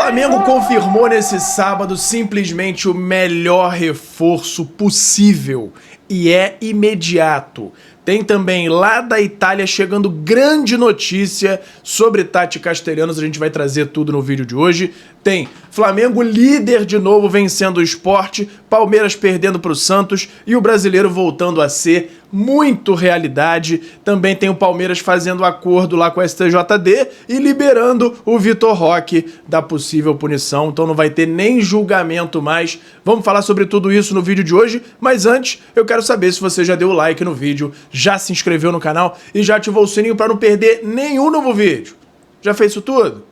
Flamengo confirmou nesse sábado simplesmente o melhor reforço possível e é imediato. Tem também lá da Itália chegando grande notícia sobre Tati Castellanos, a gente vai trazer tudo no vídeo de hoje. Tem Flamengo líder de novo vencendo o Sport, Palmeiras perdendo para o Santos e o brasileiro voltando a ser muito realidade. Também tem o Palmeiras fazendo acordo lá com a STJD e liberando o Vitor Roque da possível punição, então não vai ter nem julgamento mais. Vamos falar sobre tudo isso no vídeo de hoje, mas antes eu quero saber se você já deu o like no vídeo, já se inscreveu no canal e já ativou o sininho para não perder nenhum novo vídeo. Já fez isso tudo?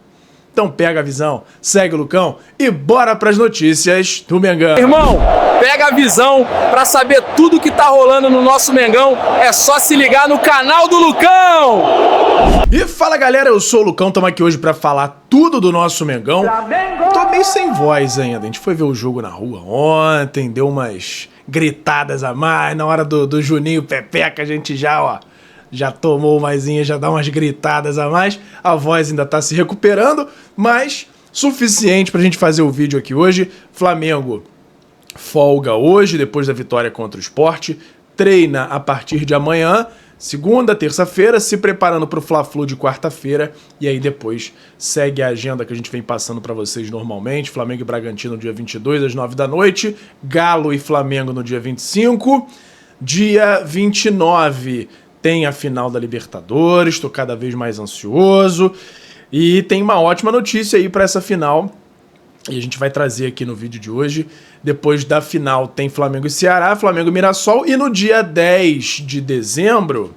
Então pega a visão, segue o Lucão e bora pras notícias do Mengão. Irmão, pega a visão pra saber tudo que tá rolando no nosso Mengão. É só se ligar no canal do Lucão. E fala galera, eu sou o Lucão, estamos aqui hoje pra falar tudo do nosso Mengão. Tô meio sem voz ainda, a gente foi ver o jogo na rua ontem, deu umas gritadas a mais, na hora do Juninho Pepeca a gente já tomou umazinha, já dá umas gritadas a mais, a voz ainda tá se recuperando, mas suficiente pra gente fazer o vídeo aqui hoje. Flamengo folga hoje, depois da vitória contra o Sport, treina a partir de amanhã, segunda, terça-feira, se preparando pro Fla-Flu de quarta-feira, e aí depois segue a agenda que a gente vem passando pra vocês normalmente. Flamengo e Bragantino no dia 22 às 9 da noite, Galo e Flamengo no dia 25, dia 29 tem a final da Libertadores, estou cada vez mais ansioso e tem uma ótima notícia aí para essa final e a gente vai trazer aqui no vídeo de hoje. Depois da final tem Flamengo e Ceará, Flamengo e Mirassol e no dia 10 de dezembro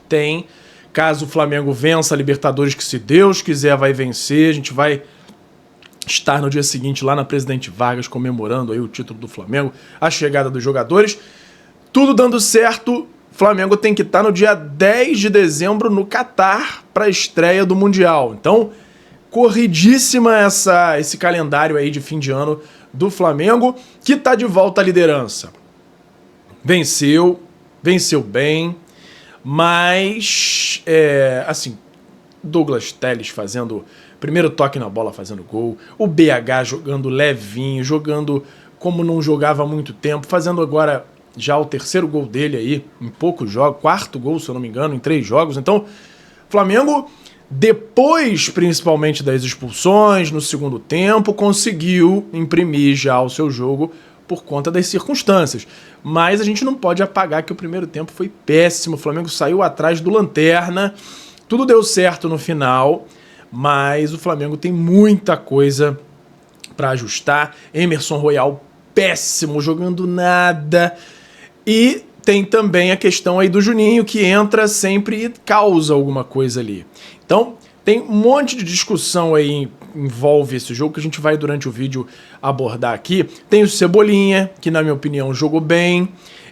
tem, caso o Flamengo vença a Libertadores, que se Deus quiser vai vencer, a gente vai estar no dia seguinte lá na Presidente Vargas comemorando aí o título do Flamengo, a chegada dos jogadores, tudo dando certo. Flamengo tem que estar no dia 10 de dezembro no Catar para a estreia do Mundial. Então, corridíssima esse calendário aí de fim de ano do Flamengo, que está de volta à liderança. Venceu bem, mas, assim, Douglas Telles fazendo primeiro toque na bola, fazendo gol, o BH jogando levinho, jogando como não jogava há muito tempo, fazendo agora já o terceiro gol dele aí, em poucos jogos, quarto gol, se eu não me engano, em 3 jogos. Então, Flamengo, depois principalmente das expulsões, no segundo tempo, conseguiu imprimir já o seu jogo por conta das circunstâncias. Mas a gente não pode apagar que o primeiro tempo foi péssimo, o Flamengo saiu atrás do Lanterna, tudo deu certo no final, mas o Flamengo tem muita coisa para ajustar. Emerson Royal, péssimo, jogando nada. E tem também a questão aí do Juninho, que entra sempre e causa alguma coisa ali. Então, tem um monte de discussão aí envolve esse jogo que a gente vai durante o vídeo abordar aqui. Tem o Cebolinha, que na minha opinião jogou bem.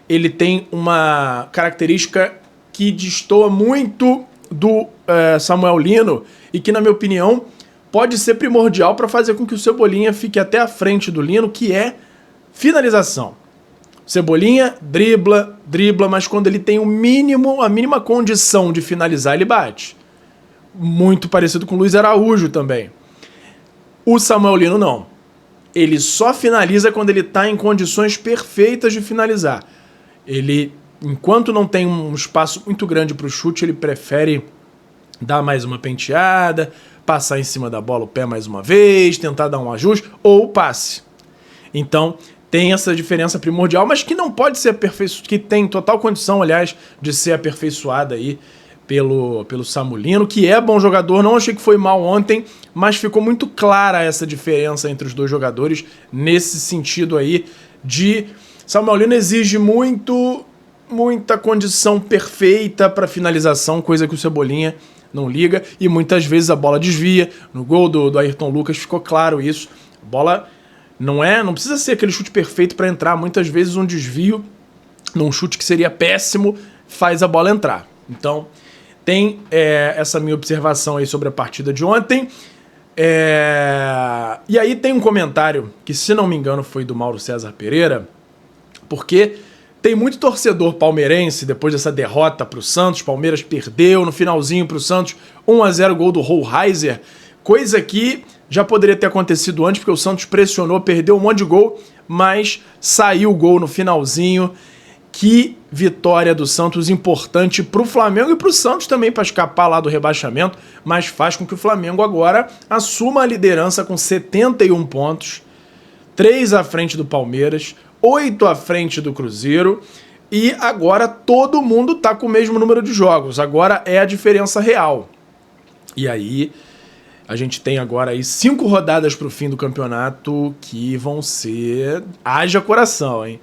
Ele tem uma característica que destoa muito do Samuel Lino e que na minha opinião pode ser primordial para fazer com que o Cebolinha fique até à frente do Lino, que é finalização. Cebolinha dribla, mas quando ele tem a mínima condição de finalizar, ele bate. Muito parecido com o Luiz Araújo também. O Samuel Lino não. Ele só finaliza quando ele está em condições perfeitas de finalizar. Ele, enquanto não tem um espaço muito grande para o chute, ele prefere dar mais uma penteada, passar em cima da bola o pé mais uma vez, tentar dar um ajuste ou passe. Então, tem essa diferença primordial, mas que não pode ser aperfeiçoada, que tem total condição, aliás, de ser aperfeiçoada aí pelo Samulino, que é bom jogador. Não achei que foi mal ontem, mas ficou muito clara essa diferença entre os dois jogadores nesse sentido aí de Samuel Lino exige muita condição perfeita para finalização, coisa que o Cebolinha não liga, e muitas vezes a bola desvia. No gol do Ayrton Lucas ficou claro isso. A bola não precisa ser aquele chute perfeito para entrar. Muitas vezes um desvio num chute que seria péssimo faz a bola entrar. Então tem essa minha observação aí sobre a partida de ontem. E aí tem um comentário que, se não me engano, foi do Mauro César Pereira, porque tem muito torcedor palmeirense, depois dessa derrota para o Santos, Palmeiras perdeu no finalzinho para o Santos, 1 a 0 gol do Rollheiser, coisa que já poderia ter acontecido antes, porque o Santos pressionou, perdeu um monte de gol, mas saiu o gol no finalzinho. Que vitória do Santos importante para o Flamengo e para o Santos também, para escapar lá do rebaixamento, mas faz com que o Flamengo agora assuma a liderança com 71 pontos, 3 à frente do Palmeiras, 8 à frente do Cruzeiro, e agora todo mundo tá com o mesmo número de jogos, agora é a diferença real. E aí a gente tem agora aí 5 rodadas para o fim do campeonato que vão ser... Haja coração, hein?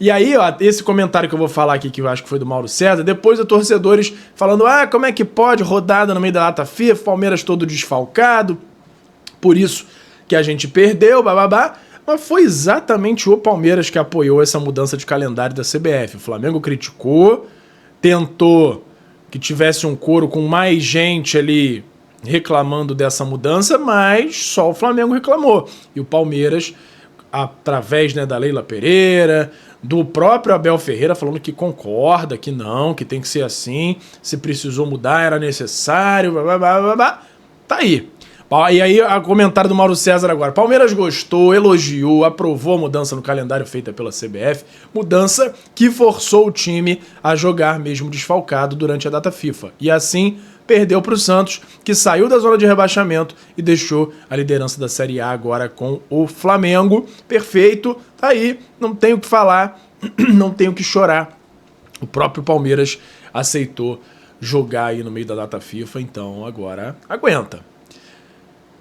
E aí, ó, esse comentário que eu vou falar aqui, que eu acho que foi do Mauro César, depois de torcedores falando, como é que pode, rodada no meio da data FIFA, Palmeiras todo desfalcado, por isso que a gente perdeu, bababá. Mas foi exatamente o Palmeiras que apoiou essa mudança de calendário da CBF. O Flamengo criticou, tentou que tivesse um coro com mais gente ali reclamando dessa mudança, mas só o Flamengo reclamou. E o Palmeiras, através, né, da Leila Pereira, do próprio Abel Ferreira, falando que concorda, que não, que tem que ser assim, se precisou mudar, era necessário, blá, blá, blá, blá. Tá aí. E aí, o comentário do Mauro César agora. Palmeiras gostou, elogiou, aprovou a mudança no calendário feita pela CBF, mudança que forçou o time a jogar mesmo desfalcado durante a data FIFA. E assim, perdeu para o Santos, que saiu da zona de rebaixamento e deixou a liderança da Série A agora com o Flamengo. Perfeito, tá aí, não tenho o que falar, não tenho o que chorar. O próprio Palmeiras aceitou jogar aí no meio da data FIFA, então agora aguenta.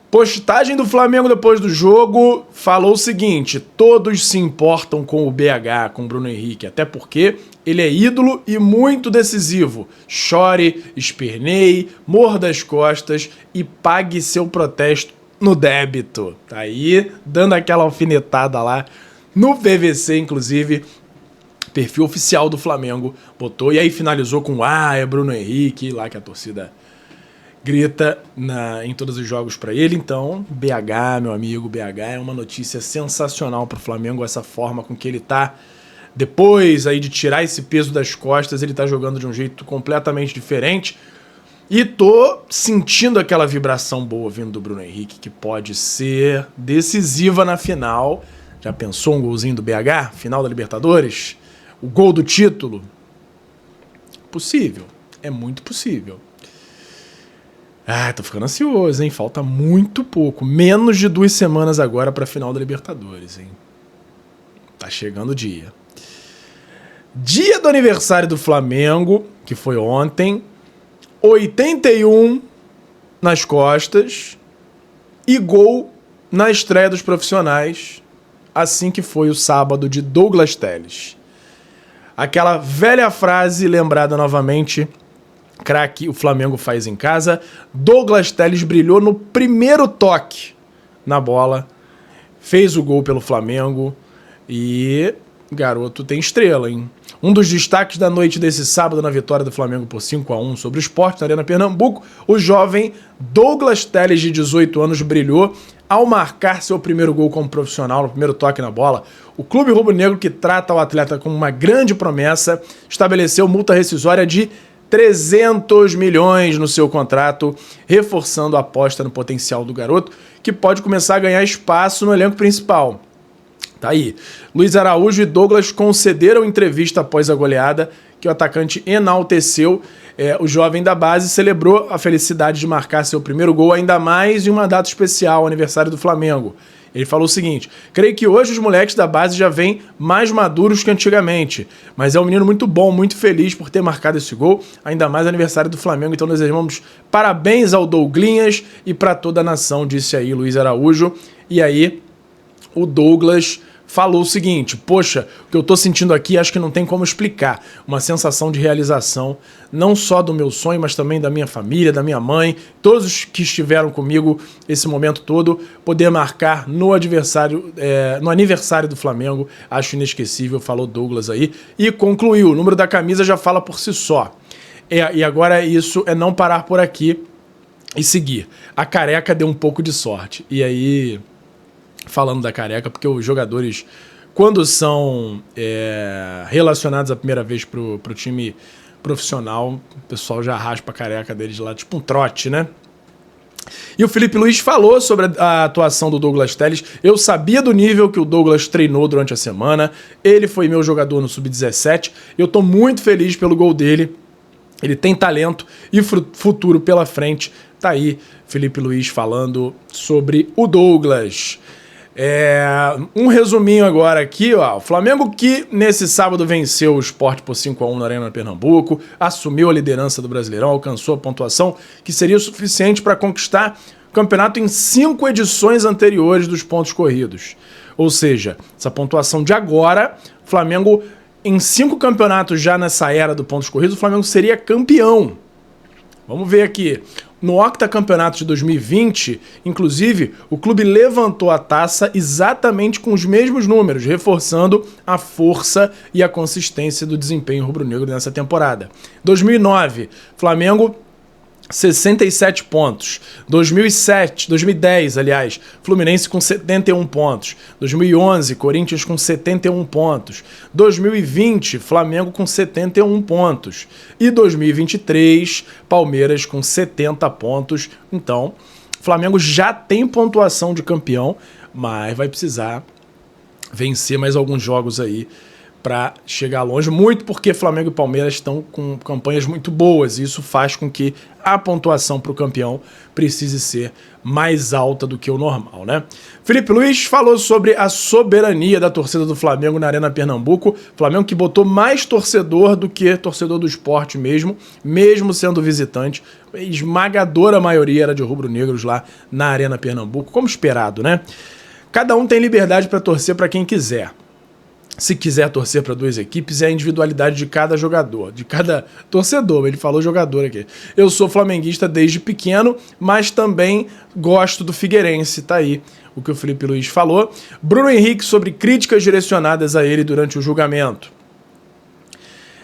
Postagem do Flamengo depois do jogo falou o seguinte: todos se importam com o BH, com o Bruno Henrique, até porque ele é ídolo e muito decisivo. Chore, esperneie, morda as costas e pague seu protesto no débito. Tá aí, dando aquela alfinetada lá no PVC, inclusive, perfil oficial do Flamengo botou, e aí finalizou com é Bruno Henrique, lá que a torcida grita em todos os jogos para ele. Então, BH, meu amigo, BH é uma notícia sensacional para o Flamengo, essa forma com que ele tá, depois aí de tirar esse peso das costas, ele tá jogando de um jeito completamente diferente. E tô sentindo aquela vibração boa vindo do Bruno Henrique, que pode ser decisiva na final. Já pensou um golzinho do BH? Final da Libertadores? O gol do título? Possível, é muito possível. Tô ficando ansioso, hein? Falta muito pouco. Menos de 2 semanas agora pra final da Libertadores, hein? Tá chegando o dia. Dia do aniversário do Flamengo, que foi ontem. 81 nas costas. E gol na estreia dos profissionais. Assim que foi o sábado de Douglas Telles. Aquela velha frase lembrada novamente... Craque, o Flamengo faz em casa. Douglas Telles brilhou no primeiro toque na bola. Fez o gol pelo Flamengo. E garoto tem estrela, hein? Um dos destaques da noite desse sábado na vitória do Flamengo por 5-1 sobre o Sport na Arena Pernambuco, o jovem Douglas Telles, de 18 anos, brilhou ao marcar seu primeiro gol como profissional, no primeiro toque na bola. O clube rubro-negro, que trata o atleta como uma grande promessa, estabeleceu multa rescisória de 300 milhões no seu contrato, reforçando a aposta no potencial do garoto, que pode começar a ganhar espaço no elenco principal. Tá aí. Luiz Araújo e Douglas concederam entrevista após a goleada, que o atacante enalteceu. O jovem da base celebrou a felicidade de marcar seu primeiro gol, ainda mais em uma data especial, aniversário do Flamengo. Ele falou o seguinte: creio que hoje os moleques da base já vêm mais maduros que antigamente, mas é um menino muito bom, muito feliz por ter marcado esse gol, ainda mais aniversário do Flamengo, então desejamos parabéns ao Douglinhas e para toda a nação, disse aí Luiz Araújo. E aí o Douglas falou o seguinte: poxa, o que eu tô sentindo aqui acho que não tem como explicar, uma sensação de realização, não só do meu sonho, mas também da minha família, da minha mãe, todos os que estiveram comigo esse momento todo, poder marcar no aniversário do Flamengo, acho inesquecível, falou Douglas aí, e concluiu, o número da camisa já fala por si só. E agora isso é não parar por aqui e seguir. A Careca deu um pouco de sorte, e aí... Falando da Careca, porque os jogadores, quando são relacionados a primeira vez pro time profissional, o pessoal já raspa a careca deles lá, tipo um trote, né? E o Felipe Luiz falou sobre a atuação do Douglas Telles. Eu sabia do nível que o Douglas treinou durante a semana. Ele foi meu jogador no Sub-17. Eu tô muito feliz pelo gol dele. Ele tem talento e futuro pela frente. Tá aí Felipe Luiz falando sobre o Douglas. Um resuminho agora aqui, ó. O Flamengo que nesse sábado venceu o Sport por 5-1 na Arena Pernambuco, assumiu a liderança do Brasileirão, alcançou a pontuação que seria suficiente para conquistar o campeonato em 5 edições anteriores dos pontos corridos. Ou seja, essa pontuação de agora, o Flamengo em 5 campeonatos já nessa era do pontos corridos, o Flamengo seria campeão. Vamos ver aqui. No octacampeonato de 2020, inclusive, o clube levantou a taça exatamente com os mesmos números, reforçando a força e a consistência do desempenho rubro-negro nessa temporada. 2009, Flamengo 67 pontos. 2010, aliás, Fluminense com 71 pontos. 2011, Corinthians com 71 pontos. 2020, Flamengo com 71 pontos. E 2023, Palmeiras com 70 pontos. Então, Flamengo já tem pontuação de campeão, mas vai precisar vencer mais alguns jogos aí para chegar longe, muito porque Flamengo e Palmeiras estão com campanhas muito boas, e isso faz com que a pontuação para o campeão precise ser mais alta do que o normal, né? Felipe Luiz falou sobre a soberania da torcida do Flamengo na Arena Pernambuco, Flamengo que botou mais torcedor do que torcedor do Sport mesmo sendo visitante, a esmagadora maioria era de rubro-negros lá na Arena Pernambuco, como esperado, né? Cada um tem liberdade para torcer para quem quiser. Se quiser torcer para 2 equipes, é a individualidade de cada jogador, de cada torcedor. Ele falou jogador aqui. Eu sou flamenguista desde pequeno, mas também gosto do Figueirense. Tá aí o que o Felipe Luiz falou. Bruno Henrique sobre críticas direcionadas a ele durante o julgamento.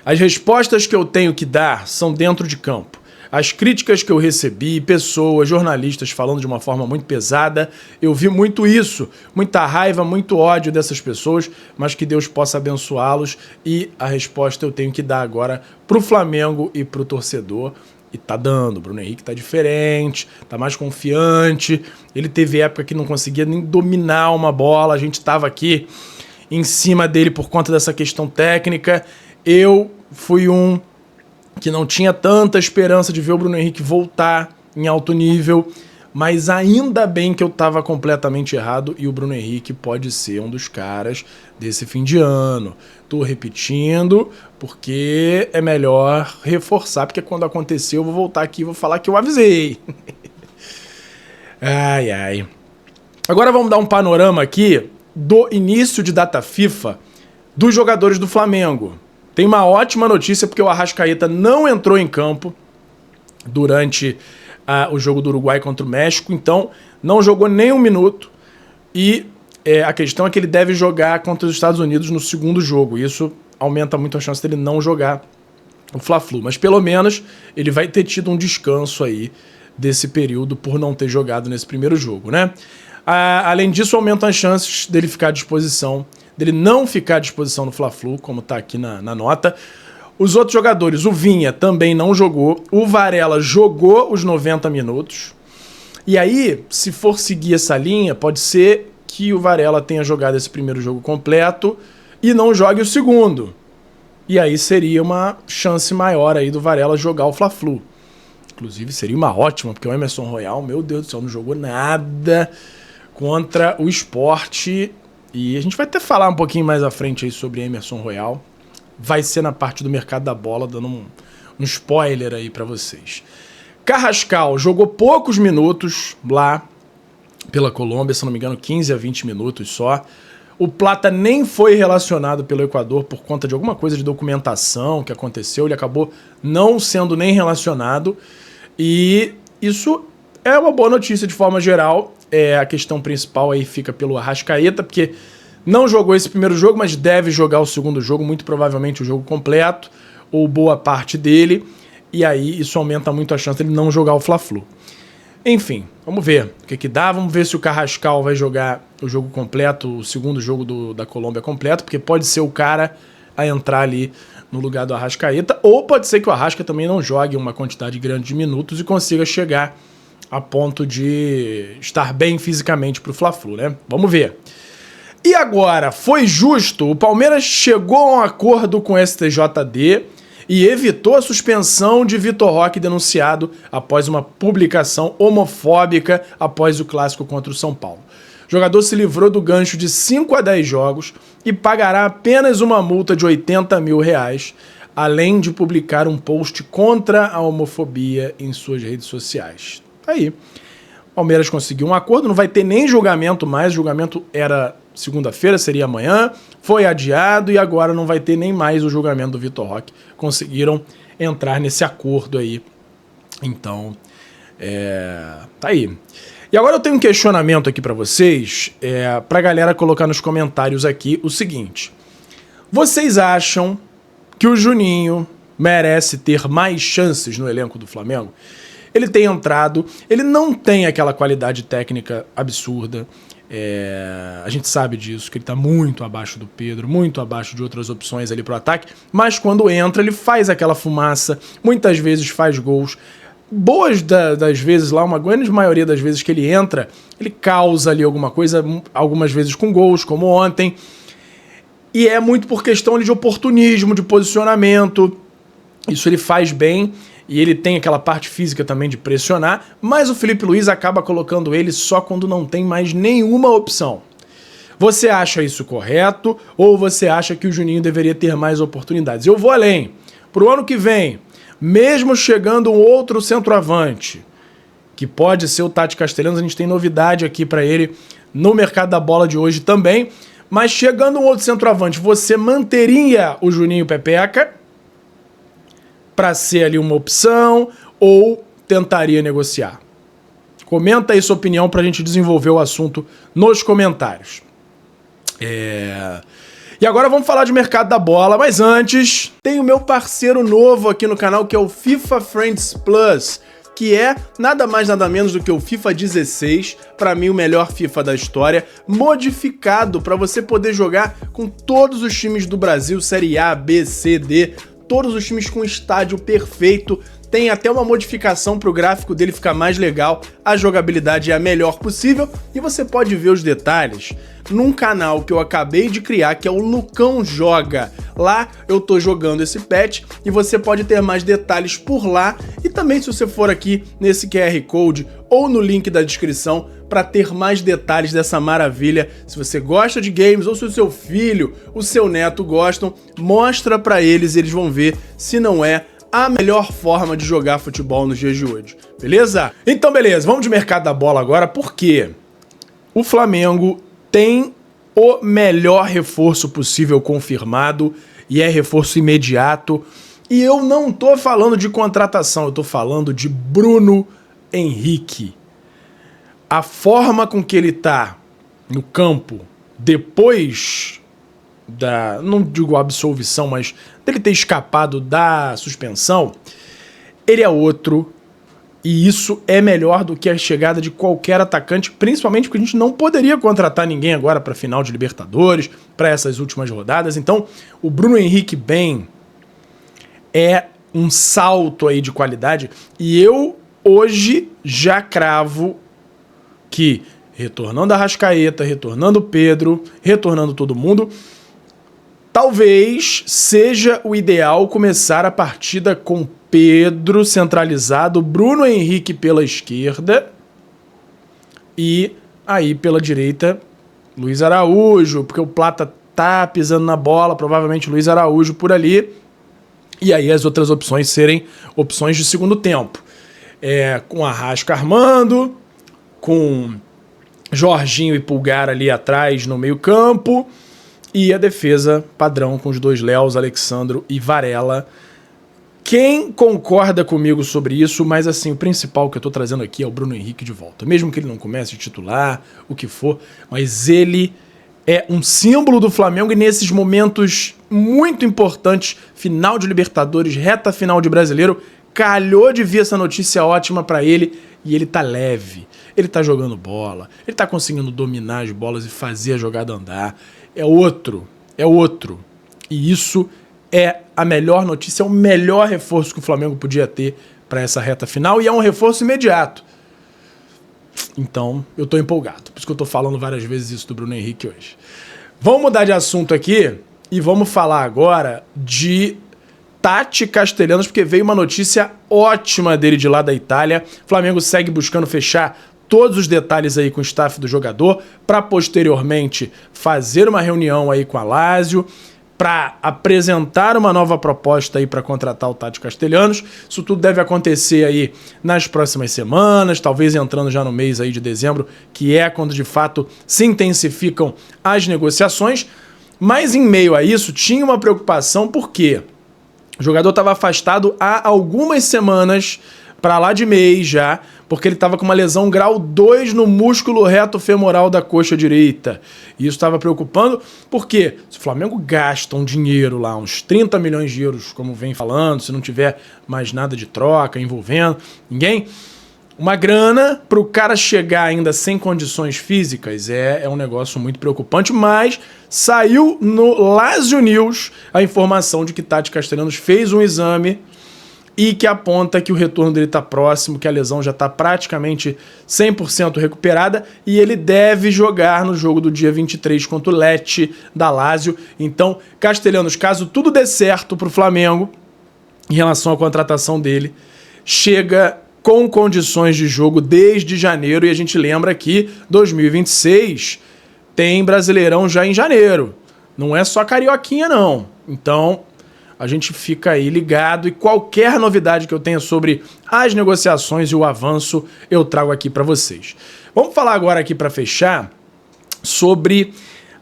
As respostas que eu tenho que dar são dentro de campo. As críticas que eu recebi, pessoas, jornalistas falando de uma forma muito pesada, eu vi muito isso, muita raiva, muito ódio dessas pessoas, mas que Deus possa abençoá-los, e a resposta eu tenho que dar agora pro Flamengo e pro torcedor, e tá dando. O Bruno Henrique tá diferente, tá mais confiante, ele teve época que não conseguia nem dominar uma bola, a gente tava aqui em cima dele por conta dessa questão técnica. Eu fui que não tinha tanta esperança de ver o Bruno Henrique voltar em alto nível, mas ainda bem que eu estava completamente errado e o Bruno Henrique pode ser um dos caras desse fim de ano. Tô repetindo porque é melhor reforçar, porque quando acontecer eu vou voltar aqui e vou falar que eu avisei. Ai, ai. Agora vamos dar um panorama aqui do início de data FIFA dos jogadores do Flamengo. Tem uma ótima notícia porque o Arrascaeta não entrou em campo durante o jogo do Uruguai contra o México, então não jogou nem 1 minuto, e a questão é que ele deve jogar contra os Estados Unidos no segundo jogo. Isso aumenta muito a chance dele não jogar o Fla-Flu, mas pelo menos ele vai ter tido um descanso aí desse período por não ter jogado nesse primeiro jogo, né? Além disso, aumentam as chances dele ficar à disposição, dele não ficar à disposição no Fla-Flu, como tá aqui na nota. Os outros jogadores, o Vinha também não jogou, o Varela jogou os 90 minutos, e aí, se for seguir essa linha, pode ser que o Varela tenha jogado esse primeiro jogo completo e não jogue o segundo. E aí seria uma chance maior aí do Varela jogar o Fla-Flu. Inclusive seria uma ótima, porque o Emerson Royal, meu Deus do céu, não jogou nada contra o Sport. E a gente vai até falar um pouquinho mais à frente aí sobre Emerson Royal. Vai ser na parte do mercado da bola, dando um spoiler aí pra vocês. Carrascal jogou poucos minutos lá pela Colômbia, se não me engano 15 a 20 minutos só. O Plata nem foi relacionado pelo Equador por conta de alguma coisa de documentação que aconteceu. Ele acabou não sendo nem relacionado. E isso é uma boa notícia de forma geral. A questão principal aí fica pelo Arrascaeta, porque não jogou esse primeiro jogo, mas deve jogar o segundo jogo, muito provavelmente o jogo completo, ou boa parte dele, e aí isso aumenta muito a chance dele não jogar o Fla-Flu. Enfim, vamos ver o que dá, vamos ver se o Carrascal vai jogar o jogo completo, o segundo jogo da Colômbia completo, porque pode ser o cara a entrar ali no lugar do Arrascaeta, ou pode ser que o Arrasca também não jogue uma quantidade grande de minutos e consiga chegar a ponto de estar bem fisicamente para o Fla-Flu, né? Vamos ver. E agora, foi justo? O Palmeiras chegou a um acordo com o STJD e evitou a suspensão de Vitor Roque denunciado após uma publicação homofóbica após o clássico contra o São Paulo. O jogador se livrou do gancho de 5 a 10 jogos e pagará apenas uma multa de R$80 mil, além de publicar um post contra a homofobia em suas redes sociais. Aí, o Palmeiras conseguiu um acordo, não vai ter nem julgamento mais, o julgamento era segunda-feira, seria amanhã, foi adiado e agora não vai ter nem mais o julgamento do Vitor Roque. Conseguiram entrar nesse acordo aí. Então, tá aí. E agora eu tenho um questionamento aqui pra vocês, pra galera colocar nos comentários aqui o seguinte. Vocês acham que o Juninho merece ter mais chances no elenco do Flamengo? Ele tem entrado, ele não tem aquela qualidade técnica absurda, a gente sabe disso, que ele tá muito abaixo do Pedro, muito abaixo de outras opções ali pro ataque, mas quando entra ele faz aquela fumaça, muitas vezes faz gols, boas das vezes lá, uma grande maioria das vezes que ele entra, ele causa ali alguma coisa, algumas vezes com gols, como ontem, e é muito por questão de oportunismo, de posicionamento, isso ele faz bem, e ele tem aquela parte física também de pressionar, mas o Felipe Luiz acaba colocando ele só quando não tem mais nenhuma opção. Você acha isso correto ou você acha que o Juninho deveria ter mais oportunidades? Eu vou além. Pro ano que vem, mesmo chegando um outro centroavante, que pode ser o Tati Castellanos, a gente tem novidade aqui para ele no mercado da bola de hoje também, mas chegando um outro centroavante, você manteria o Juninho Pepeca para ser ali uma opção ou tentaria negociar? Comenta aí sua opinião para a gente desenvolver o assunto nos comentários. E agora vamos falar de mercado da bola, mas antes tem o meu parceiro novo aqui no canal, que é o FIFA Friends Plus, que é nada mais nada menos do que o FIFA 16, para mim o melhor FIFA da história, modificado para você poder jogar com todos os times do Brasil, Série A, B, C, D, todos os times com estádio perfeito, tem até uma modificação para o gráfico dele ficar mais legal, a jogabilidade é a melhor possível e você pode ver os detalhes num canal que eu acabei de criar, que é o Lucão Joga. Lá eu tô jogando esse patch e você pode ter mais detalhes por lá e também se você for aqui nesse QR Code ou no link da descrição para ter mais detalhes dessa maravilha. Se você gosta de games ou se o seu filho, o seu neto gostam, mostra para eles e eles vão ver se não é a melhor forma de jogar futebol nos dias de hoje, beleza? Então beleza, vamos de mercado da bola agora, porque o Flamengo tem o melhor reforço possível confirmado e é reforço imediato. E eu não tô falando de contratação, eu tô falando de Bruno Henrique. A forma com que ele tá no campo depois da, não digo absolvição, mas dele ter escapado da suspensão, ele é outro. E isso é melhor do que a chegada de qualquer atacante, principalmente porque a gente não poderia contratar ninguém agora para a final de Libertadores, para essas últimas rodadas. Então, o Bruno Henrique bem é um salto aí de qualidade. E eu hoje já cravo que, retornando a Arrascaeta, retornando o Pedro, retornando todo mundo, talvez seja o ideal começar a partida com Pedro centralizado, Bruno Henrique pela esquerda e aí pela direita Luiz Araújo, porque o Plata tá pisando na bola, provavelmente Luiz Araújo por ali, e aí as outras opções serem opções de segundo tempo, com Arrasca armando, com Jorginho e Pulgar ali atrás no meio campo, e a defesa padrão com os dois Léos, Alexandro e Varela. Quem concorda comigo sobre isso, mas assim, o principal que eu tô trazendo aqui é o Bruno Henrique de volta. Mesmo que ele não comece a titular, o que for, mas ele é um símbolo do Flamengo e nesses momentos muito importantes, final de Libertadores, reta final de Brasileiro, calhou de vir essa notícia ótima pra ele e ele tá leve, ele tá jogando bola, ele tá conseguindo dominar as bolas e fazer a jogada andar. É outro. E isso é a melhor notícia, é o melhor reforço que o Flamengo podia ter para essa reta final e é um reforço imediato. Então, eu tô empolgado. Por isso que eu tô falando várias vezes isso do Bruno Henrique hoje. Vamos mudar de assunto aqui e vamos falar agora de Tati Castellanos, porque veio uma notícia ótima dele de lá da Itália. O Flamengo segue buscando fechar todos os detalhes aí com o staff do jogador para posteriormente fazer uma reunião aí com a Lazio para apresentar uma nova proposta aí para contratar o Tati Castellanos. Isso tudo deve acontecer aí nas próximas semanas, talvez entrando já no mês aí de dezembro, que é quando de fato se intensificam as negociações. Mas em meio a isso tinha uma preocupação, porque o jogador estava afastado há algumas semanas, para lá de mês já, porque ele estava com uma lesão grau 2 no músculo reto femoral da coxa direita. E isso estava preocupando, porque se o Flamengo gasta um dinheiro lá, uns 30 milhões de euros, como vem falando, se não tiver mais nada de troca envolvendo ninguém, uma grana para o cara chegar ainda sem condições físicas é um negócio muito preocupante, mas saiu no Lazio News a informação de que Tati Castellanos fez um exame e que aponta que o retorno dele está próximo, que a lesão já está praticamente 100% recuperada e ele deve jogar no jogo do dia 23 contra o Lecce da Lazio. Então, Castellanos, caso tudo dê certo para o Flamengo em relação à contratação dele, chega com condições de jogo desde janeiro, e a gente lembra que 2026 tem Brasileirão já em janeiro. Não é só carioquinha, não. Então, a gente fica aí ligado, e qualquer novidade que eu tenha sobre as negociações e o avanço, eu trago aqui para vocês. Vamos falar agora aqui para fechar sobre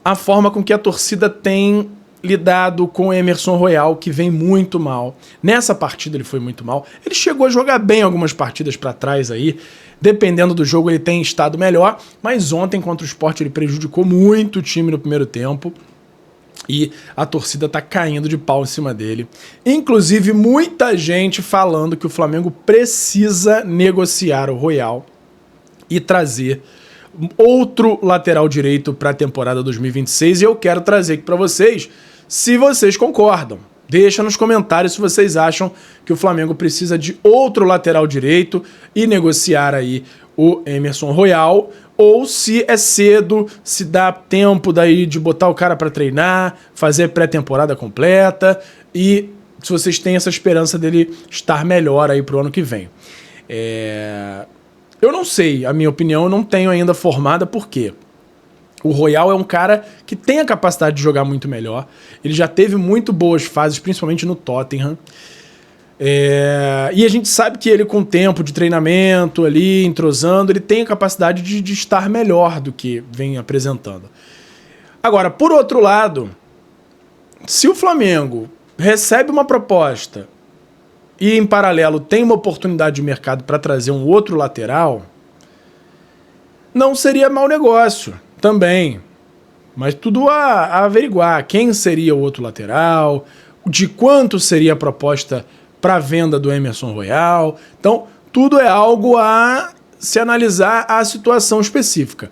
a forma com que a torcida tem lidado com o Emerson Royal, que vem muito mal. Nessa partida ele foi muito mal. Ele chegou a jogar bem algumas partidas para trás aí. Dependendo do jogo ele tem estado melhor, mas ontem contra o Sport ele prejudicou muito o time no primeiro tempo. E a torcida tá caindo de pau em cima dele. Inclusive, muita gente falando que o Flamengo precisa negociar o Royal e trazer outro lateral direito para a temporada 2026. E eu quero trazer aqui para vocês, se vocês concordam. Deixa nos comentários se vocês acham que o Flamengo precisa de outro lateral direito e negociar aí o Emerson Royal, ou se é cedo, se dá tempo daí de botar o cara para treinar, fazer pré-temporada completa, e se vocês têm essa esperança dele estar melhor aí pro ano que vem. Eu não sei, a minha opinião eu não tenho ainda formada, por quê? O Royal é um cara que tem a capacidade de jogar muito melhor, ele já teve muito boas fases, principalmente no Tottenham. E a gente sabe que ele, com o tempo de treinamento ali, entrosando, ele tem a capacidade de estar melhor do que vem apresentando. Agora, por outro lado, se o Flamengo recebe uma proposta e em paralelo tem uma oportunidade de mercado para trazer um outro lateral, não seria mau negócio também. Mas tudo a averiguar. Quem seria o outro lateral, de quanto seria a proposta para a venda do Emerson Royal. Então, tudo é algo a se analisar a situação específica.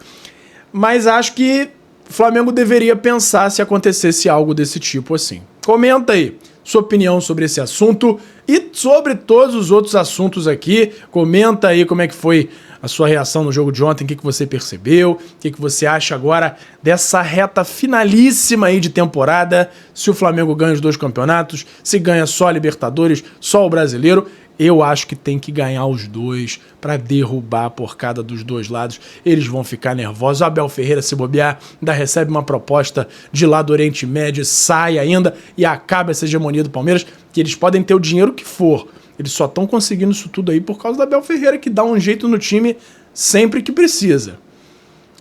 Mas acho que o Flamengo deveria pensar se acontecesse algo desse tipo assim. Comenta aí sua opinião sobre esse assunto e sobre todos os outros assuntos aqui. Comenta aí como é que foi a sua reação no jogo de ontem, o que você percebeu, o que você acha agora dessa reta finalíssima aí de temporada, se o Flamengo ganha os 2 campeonatos, se ganha só a Libertadores, só o Brasileiro. Eu acho que tem que ganhar os 2 para derrubar a porcada dos 2 lados. Eles vão ficar nervosos. O Abel Ferreira, se bobear, ainda recebe uma proposta de lá do Oriente Médio, sai ainda e acaba essa hegemonia do Palmeiras, que eles podem ter o dinheiro que for. Eles só estão conseguindo isso tudo aí por causa do Abel Ferreira, que dá um jeito no time sempre que precisa.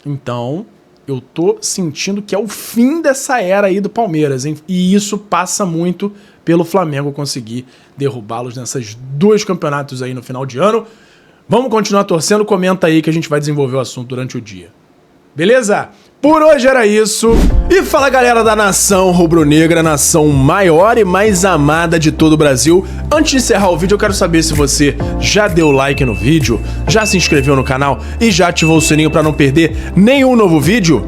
Então, eu tô sentindo que é o fim dessa era aí do Palmeiras, hein? E isso passa muito pelo Flamengo conseguir derrubá-los nessas 2 campeonatos aí no final de ano. Vamos continuar torcendo, comenta aí que a gente vai desenvolver o assunto durante o dia. Beleza? Por hoje era isso. E fala, galera da nação rubro-negra, nação maior e mais amada de todo o Brasil. Antes de encerrar o vídeo, eu quero saber se você já deu like no vídeo, já se inscreveu no canal e já ativou o sininho para não perder nenhum novo vídeo.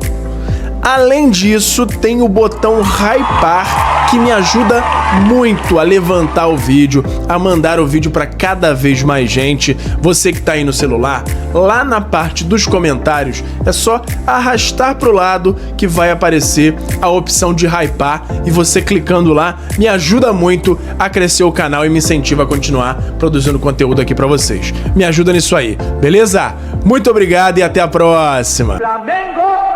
Além disso, tem o botão hypar, que me ajuda muito a levantar o vídeo, a mandar o vídeo para cada vez mais gente. Você que tá aí no celular, lá na parte dos comentários, é só arrastar pro lado que vai aparecer a opção de hypar, e você clicando lá me ajuda muito a crescer o canal e me incentiva a continuar produzindo conteúdo aqui para vocês. Me ajuda nisso aí, beleza? Muito obrigado e até a próxima! Flamengo!